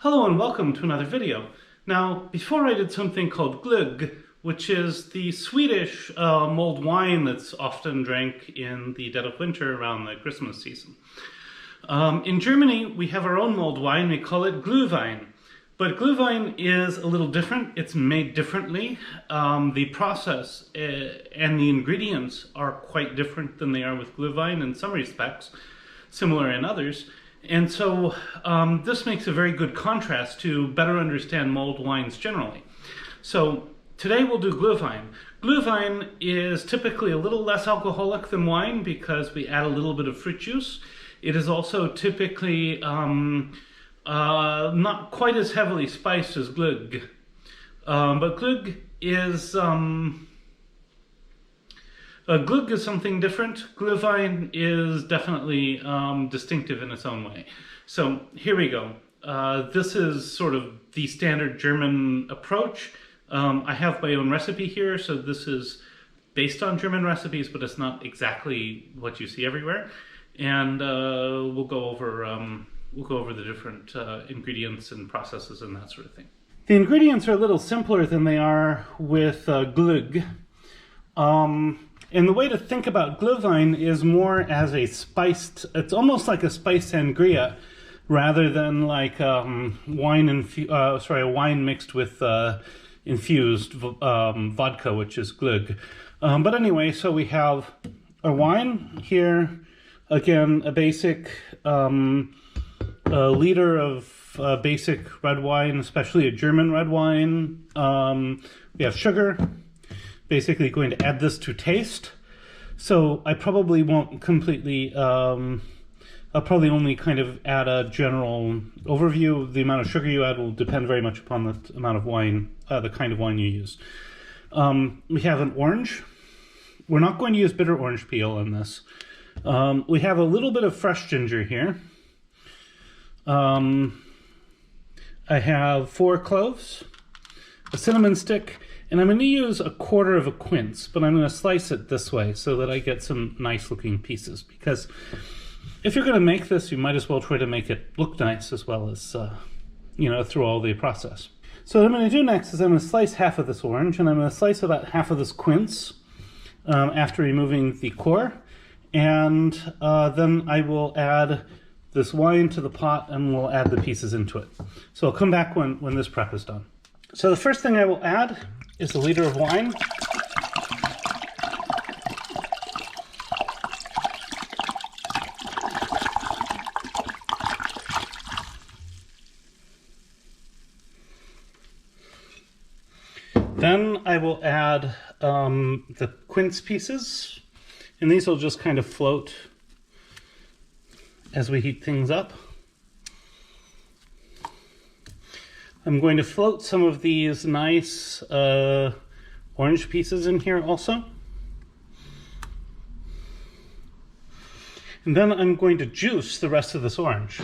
Hello and welcome to another video. Now, before I did something called glögg, which is the Swedish mulled wine that's often drank in the dead of winter around the Christmas season. In Germany, we have our own mulled wine. We call it Glühwein. But Glühwein is a little different. It's made differently. The process and the ingredients are quite different than they are with Glühwein in some respects, similar in others. And so this makes a very good contrast to better understand mulled wines generally. So today we'll do Glühwein. Glühwein is typically a little less alcoholic than wine because we add a little bit of fruit juice. It is also typically not quite as heavily spiced as glögg. But glögg is something different. Glühwein is definitely distinctive in its own way. So here we go. This is sort of the standard German approach. I have my own recipe here, so this is based on German recipes, but it's not exactly what you see everywhere. And we'll go over the different ingredients and processes and that sort of thing. The ingredients are a little simpler than they are with glögg. And the way to think about Glühwein is more as a spiced, it's almost like a spiced sangria rather than like a wine mixed with infused vodka, which is glögg. But anyway, so we have a wine here, again, a basic a liter of basic red wine, especially a German red wine. We have sugar. Basically going to add this to taste. So I probably won't completely, I'll probably only kind of add a general overview. The amount of sugar you add will depend very much upon the amount of wine, the kind of wine you use. We have an orange. We're not going to use bitter orange peel in this. We have a little bit of fresh ginger here. I have 4 cloves, a cinnamon stick, and I'm going to use a quarter of a quince, but I'm going to slice it this way so that I get some nice looking pieces, because if you're going to make this, you might as well try to make it look nice as well as, through all the process. So what I'm going to do next is I'm going to slice half of this orange, and I'm going to slice about half of this quince after removing the core, and then I will add this wine to the pot and we'll add the pieces into it. So I'll come back when this prep is done. So the first thing I will add is a liter of wine. Then I will add the quince pieces, and these will just kind of float as we heat things up. I'm going to float some of these nice orange pieces in here also. And then I'm going to juice the rest of this orange.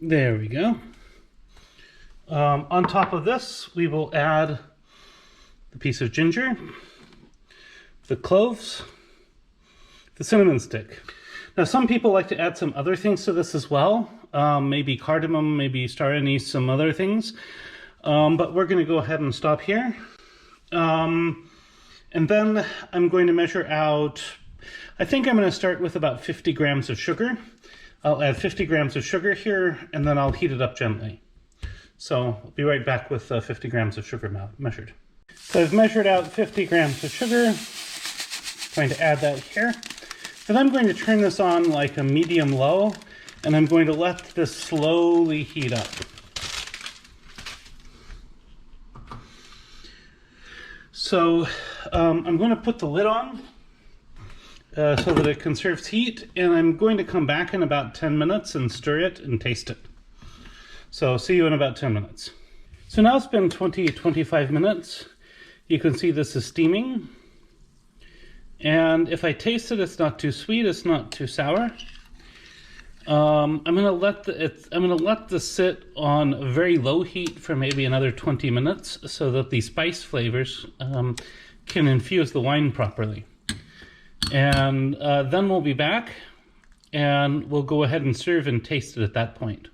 There we go. On top of this, we will add the piece of ginger, the cloves, the cinnamon stick. Now, some people like to add some other things to this as well, maybe cardamom, maybe star anise, some other things, but we're going to go ahead and stop here. And then I'm going to measure out, I think I'm going to start with about 50 grams of sugar. I'll add 50 grams of sugar here, and then I'll heat it up gently. So I'll be right back with 50 grams of sugar measured. So I've measured out 50 grams of sugar. I'm going to add that here. Then I'm going to turn this on like a medium-low, and I'm going to let this slowly heat up. So I'm going to put the lid on so that it conserves heat, and I'm going to come back in about 10 minutes and stir it and taste it. So see you in about 10 minutes. So now it's been 20-25 minutes. You can see this is steaming. And if I taste it, it's not too sweet, it's not too sour. I'm gonna let this sit on a very low heat for maybe another 20 minutes so that the spice flavors can infuse the wine properly. And then we'll be back and we'll go ahead and serve and taste it at that point.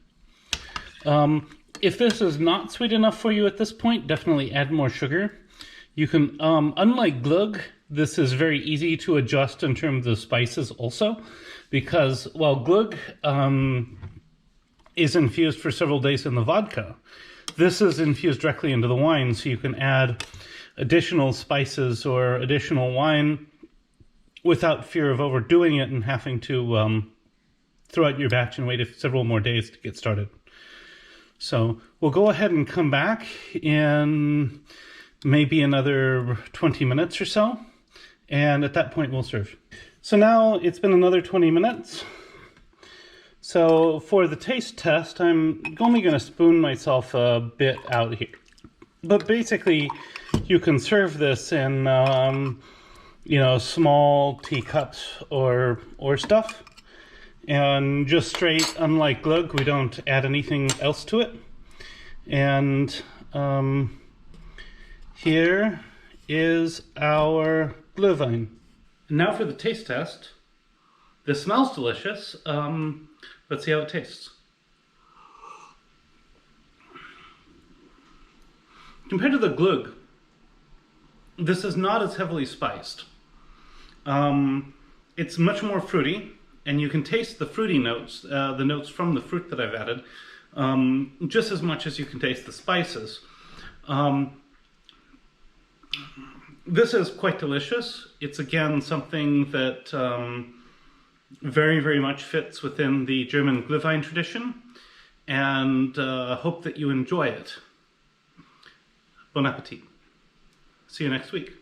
If this is not sweet enough for you at this point, definitely add more sugar. You can, unlike Glühwein, this is very easy to adjust in terms of spices also, because while Glühwein is infused for several days in the vodka, this is infused directly into the wine, so you can add additional spices or additional wine without fear of overdoing it and having to throw out your batch and wait several more days to get started. So we'll go ahead and come back in maybe another 20 minutes or so, and at that point we'll serve. So now it's been another 20 minutes. So for the taste test, I'm only going to spoon myself a bit out here. But basically, you can serve this in, small teacups or stuff. And just straight, unlike Glühwein, we don't add anything else to it. And here is our Glühwein. And now for the taste test. This smells delicious. Let's see how it tastes. Compared to the Glühwein, this is not as heavily spiced. It's much more fruity, and you can taste the fruity notes, the notes from the fruit that I've added, just as much as you can taste the spices. This is quite delicious. It's again something that very, very much fits within the German Glühwein tradition, and hope that you enjoy it. Bon appetit. See you next week.